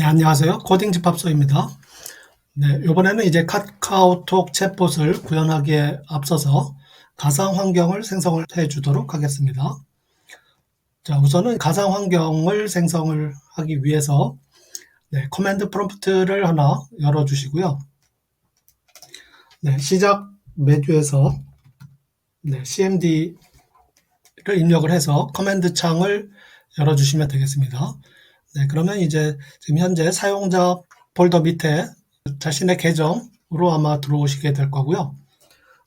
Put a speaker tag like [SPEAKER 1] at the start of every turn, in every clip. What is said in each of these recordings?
[SPEAKER 1] 네, 안녕하세요. 코딩 집합소입니다. 네, 이번에는 이제 카카오톡 챗봇을 구현하기에 앞서서 가상 환경을 생성을 해 주도록 하겠습니다. 자, 우선은 가상 환경을 생성을 하기 위해서 커맨드 프롬프트를 하나 열어 주시고요. 시작 메뉴에서 cmd를 입력을 해서 커맨드 창을 열어 주시면 되겠습니다. 그러면 이제 지금 현재 사용자 폴더 밑에 자신의 계정으로 아마 들어오시게 될 거고요.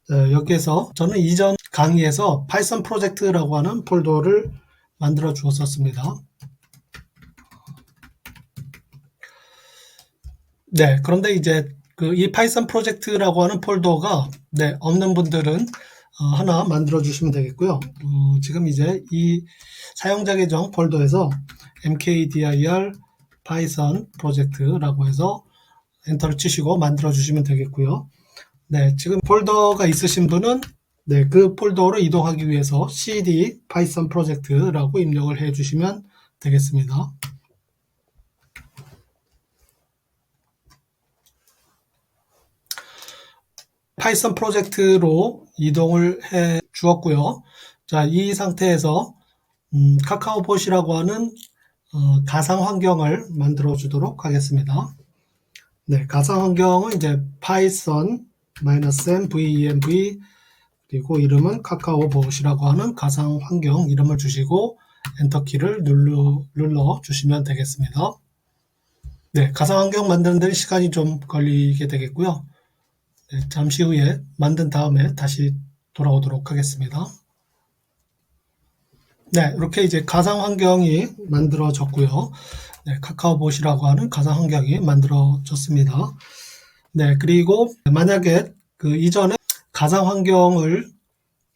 [SPEAKER 1] 여기에서 저는 이전 강의에서 파이썬 프로젝트라고 하는 폴더를 만들어 주었었습니다. 그런데 이제 이 파이썬 프로젝트라고 하는 폴더가 없는 분들은 하나 만들어 주시면 되겠고요. 지금 이제 이 사용자 계정 폴더에서 mkdir 파이썬 프로젝트라고 해서 엔터를 치시고 만들어 주시면 되겠고요. 지금 폴더가 있으신 분은 그 폴더로 이동하기 위해서 cd 파이썬 프로젝트라고 입력을 해 주시면 되겠습니다. 파이썬 프로젝트로 이동을 해 주었고요. 자, 이 상태에서 카카오봇이라고 하는 가상 환경을 만들어 주도록 하겠습니다. 가상 환경은 이제 python -m-venv 그리고 이름은 카카오봇이라고 하는 가상 환경 이름을 주시고 엔터키를 눌러 주시면 되겠습니다. 가상 환경 만드는 데 시간이 좀 걸리게 되겠고요. 잠시 후에 만든 다음에 다시 돌아오도록 하겠습니다. 이렇게 이제 가상 환경이 만들어졌고요. 카카오봇이라고 하는 가상 환경이 만들어졌습니다. 그리고 만약에 그 이전에 가상 환경을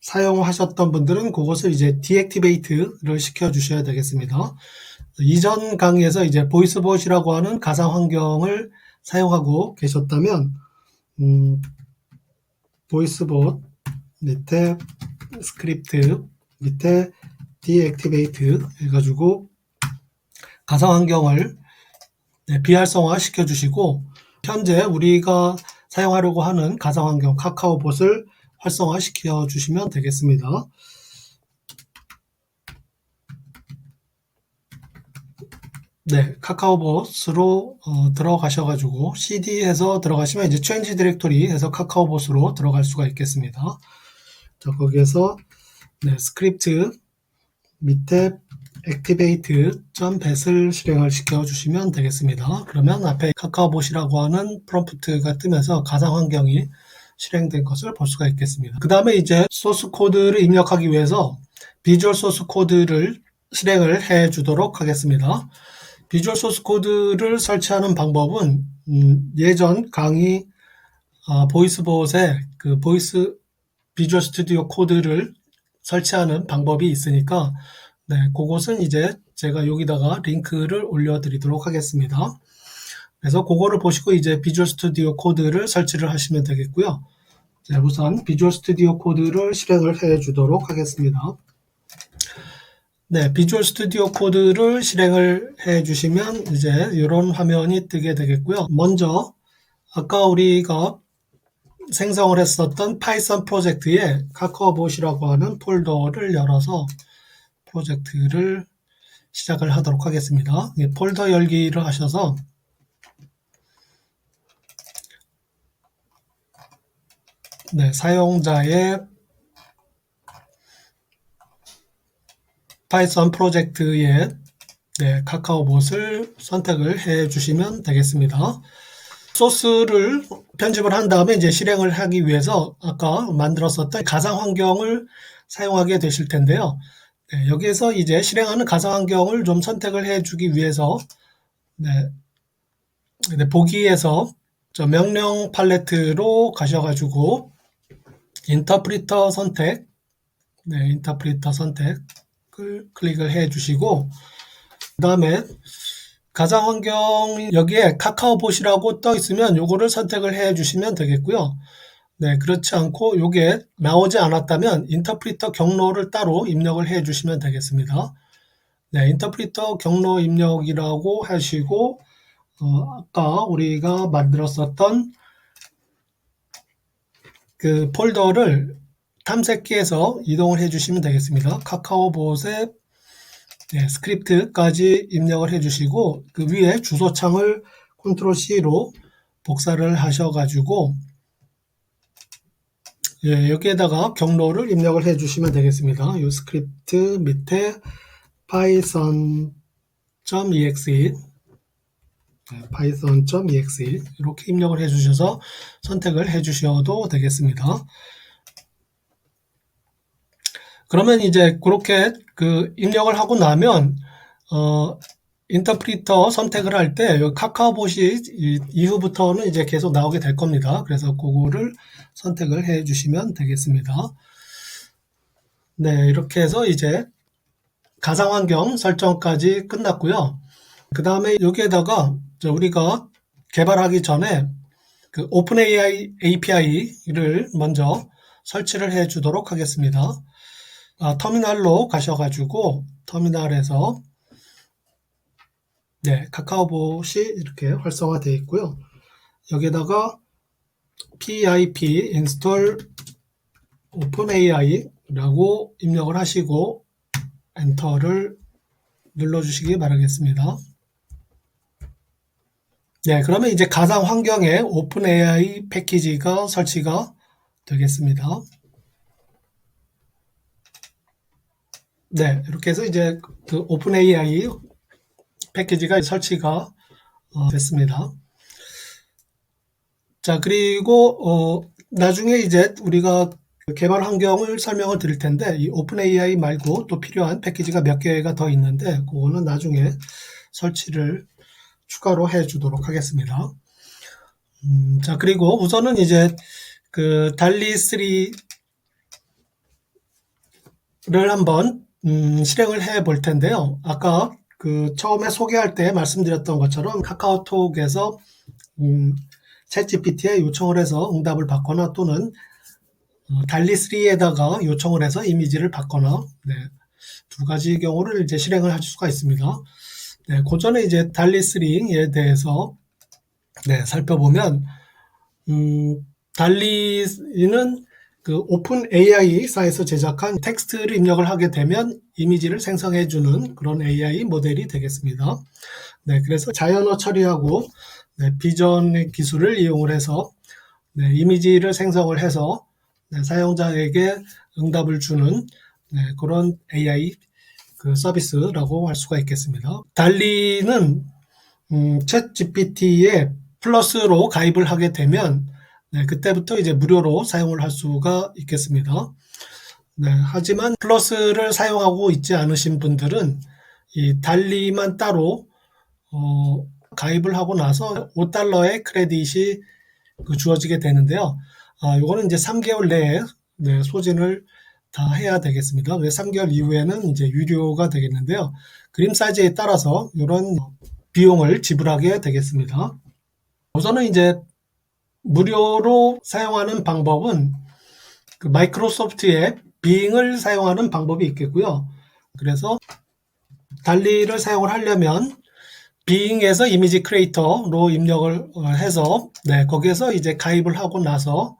[SPEAKER 1] 사용하셨던 분들은 그것을 이제 디액티베이트를 시켜 주셔야 되겠습니다. 이전 강의에서 이제 보이스봇이라고 하는 가상 환경을 사용하고 계셨다면 보이스봇 밑에 스크립트 밑에 디액티베이트 해가지고 가상 환경을 비활성화 시켜 주시고 현재 우리가 사용하려고 하는 가상 환경 카카오봇을 활성화 시켜 주시면 되겠습니다. 카카오봇으로 들어가셔가지고 cd에서 들어가시면 이제 change 디렉토리에서 카카오봇으로 들어갈 수가 있겠습니다. 자, 거기에서 스크립트 밑에 activate.bat을 실행을 시켜 주시면 되겠습니다. 그러면 앞에 카카오봇이라고 하는 프롬프트가 뜨면서 가상 환경이 실행된 것을 볼 수가 있겠습니다. 그 다음에 이제 소스 코드를 입력하기 위해서 비주얼 소스 코드를 실행을 해 주도록 하겠습니다. 비주얼 소스 코드를 설치하는 방법은 예전 강의 보이스봇에 그 보이스 비주얼 스튜디오 코드를 설치하는 방법이 있으니까 그것은 이제 제가 여기다가 링크를 올려드리도록 하겠습니다. 그래서 그거를 보시고 이제 비주얼 스튜디오 코드를 설치를 하시면 되겠고요. 우선 비주얼 스튜디오 코드를 실행을 해 주도록 하겠습니다. 비주얼 스튜디오 코드를 실행을 해 주시면 이제 이런 화면이 뜨게 되겠고요. 먼저 아까 우리가 생성을 했었던 파이썬 프로젝트에 카카오봇이라고 하는 폴더를 열어서 프로젝트를 시작을 하도록 하겠습니다. 폴더 열기를 하셔서 사용자의 파이썬 프로젝트에 카카오봇을 선택을 해 주시면 되겠습니다. 소스를 편집을 한 다음에 이제 실행을 하기 위해서 아까 만들었었던 가상 환경을 사용하게 되실 텐데요. 여기에서 이제 실행하는 가상 환경을 좀 선택을 해 주기 위해서 보기에서 저 명령 팔레트로 가셔가지고 인터프리터 선택 인터프리터 선택을 클릭을 해 주시고 그 다음에 가상 환경 여기에 카카오봇이라고 떠 있으면 요거를 선택을 해 주시면 되겠고요. 그렇지 않고 요게 나오지 않았다면 인터프리터 경로를 따로 입력을 해 주시면 되겠습니다. 인터프리터 경로 입력이라고 하시고 아까 우리가 만들었었던 그 폴더를 탐색기에서 이동을 해주시면 되겠습니다. 카카오봇에 스크립트까지 입력을 해주시고 그 위에 주소창을 컨트롤 C로 복사를 하셔가지고 여기에다가 경로를 입력을 해주시면 되겠습니다. 이 스크립트 밑에 python.exe python.exe 이렇게 입력을 해주셔서 선택을 해주셔도 되겠습니다. 그러면 이제 그렇게 그 입력을 하고 나면 인터프리터 선택을 할 때 카카오봇이 이후부터는 이제 계속 나오게 될 겁니다. 그래서 그거를 선택을 해 주시면 되겠습니다. 네, 이렇게 해서 이제 가상환경 설정까지 끝났고요. 그 다음에 여기에다가 우리가 개발하기 전에 그 오픈AI API를 먼저 설치를 해 주도록 하겠습니다. 터미널로 가셔가지고 터미널에서 카카오봇이 이렇게 활성화되어 있고요. 여기에다가 pip install openAI라고 입력을 하시고 엔터를 눌러주시기 바라겠습니다. 네, 그러면 이제 가상 환경에 오픈AI 패키지가 설치가 되겠습니다. 네, 이렇게 해서 이제 그 오픈AI 패키지가 설치가 됐습니다. 자, 그리고 나중에 이제 우리가 개발 환경을 설명을 드릴 텐데 이 오픈AI 말고 또 필요한 패키지가 몇 개가 더 있는데 그거는 나중에 설치를 추가로 해 주도록 하겠습니다. 자, 그리고 우선은 이제 그 달리3를 한번 실행을 해 볼 텐데요. 아까 그 처음에 소개할 때 말씀드렸던 것처럼 카카오톡에서 챗GPT에 요청을 해서 응답을 받거나 또는 달리3에다가 요청을 해서 이미지를 받거나 두 가지 경우를 이제 실행을 할 수가 있습니다. 그 전에 이제 달리3에 대해서 살펴보면 달리는 그 오픈 AI사에서 제작한 텍스트를 입력을 하게 되면 이미지를 생성해주는 그런 AI 모델이 되겠습니다. 그래서 자연어 처리하고 비전 기술을 이용을 해서 이미지를 생성을 해서 사용자에게 응답을 주는 그런 AI 그 서비스라고 할 수가 있겠습니다. 달리는 챗 GPT에 플러스로 가입을 하게 되면 그때부터 이제 무료로 사용을 할 수가 있겠습니다. 하지만 플러스를 사용하고 있지 않으신 분들은 이 달리만 따로 가입을 하고 나서 $5의 크레딧이 주어지게 되는데요. 이거는 이제 3개월 내에 소진을 다 해야 되겠습니다. 3개월 이후에는 이제 유료가 되겠는데요. 그림 사이즈에 따라서 이런 비용을 지불하게 되겠습니다. 우선은 이제 무료로 사용하는 방법은 그 마이크로소프트의 빙을 사용하는 방법이 있겠고요. 그래서 달리를 사용을 하려면 빙에서 이미지 크리에이터로 입력을 해서 거기에서 이제 가입을 하고 나서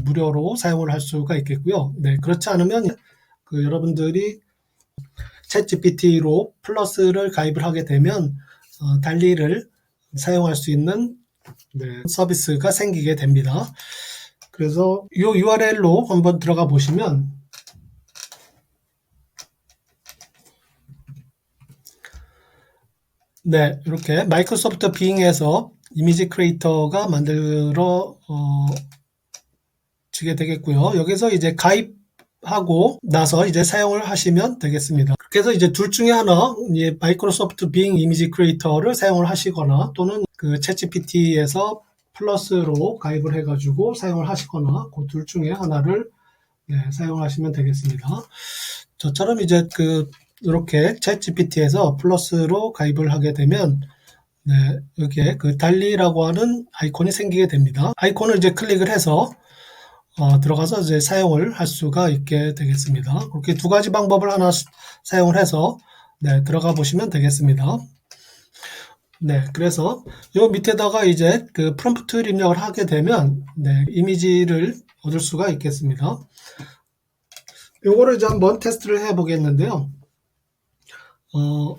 [SPEAKER 1] 무료로 사용을 할 수가 있겠고요. 그렇지 않으면 여러분들이 챗 GPT로 플러스를 가입을 하게 되면 달리를 사용할 수 있는 서비스가 생기게 됩니다. 그래서 이 URL로 한번 들어가 보시면 이렇게 마이크로소프트 빙에서 이미지 크리에이터가 만들어 지게 되겠고요. 여기서 이제 가입하고 나서 이제 사용을 하시면 되겠습니다. 그래서 이제 둘 중에 하나 마이크로소프트 빙 이미지 크리에이터를 사용을 하시거나 또는 그 챗GPT에서 플러스로 가입을 해가지고 사용을 하시거나 그 둘 중에 하나를 사용하시면 되겠습니다. 저처럼 이제 이렇게 챗GPT에서 플러스로 가입을 하게 되면 여기에 그 달리라고 하는 아이콘이 생기게 됩니다. 아이콘을 이제 클릭을 해서 들어가서 이제 사용을 할 수가 있게 되겠습니다. 그렇게 두 가지 방법을 하나 사용을 해서 들어가 보시면 되겠습니다. 네, 그래서 요 밑에다가 이제 그 프롬프트를 입력을 하게 되면 네, 이미지를 얻을 수가 있겠습니다. 요거를 이제 한번 테스트를 해 보겠는데요.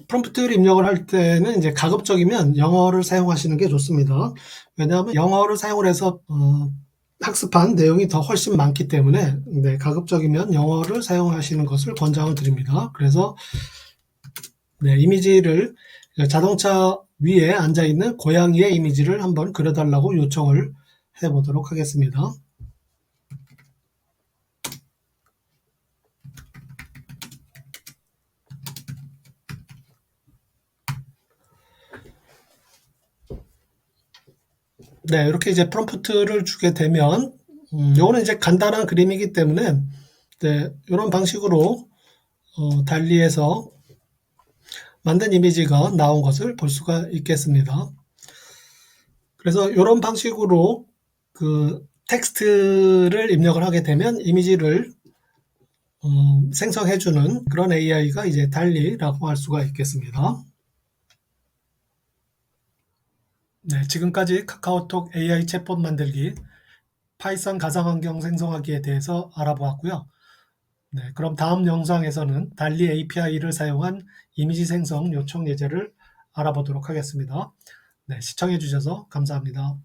[SPEAKER 1] 프롬프트를 입력을 할 때는 이제 가급적이면 영어를 사용하시는 게 좋습니다. 왜냐하면 영어를 사용을 해서 학습한 내용이 더 훨씬 많기 때문에 네, 가급적이면 영어를 사용하시는 것을 권장을 드립니다. 그래서 네, 이미지를 자동차 위에 앉아 있는 고양이의 이미지를 한번 그려달라고 요청을 해 보도록 하겠습니다. 네, 이렇게 이제 프롬프트를 주게 되면 요거는 이제 간단한 그림이기 때문에 네, 이런 방식으로 달리에서 만든 이미지가 나온 것을 볼 수가 있겠습니다. 그래서 이런 방식으로 그 텍스트를 입력을 하게 되면 이미지를 생성해주는 그런 AI가 이제 달리라고 할 수가 있겠습니다. 네, 지금까지 카카오톡 AI 챗봇 만들기, 파이썬 가상환경 생성하기에 대해서 알아보았고요. 네, 그럼 다음 영상에서는 달리 API를 사용한 이미지 생성 요청 예제를 알아보도록 하겠습니다. 네, 시청해 주셔서 감사합니다.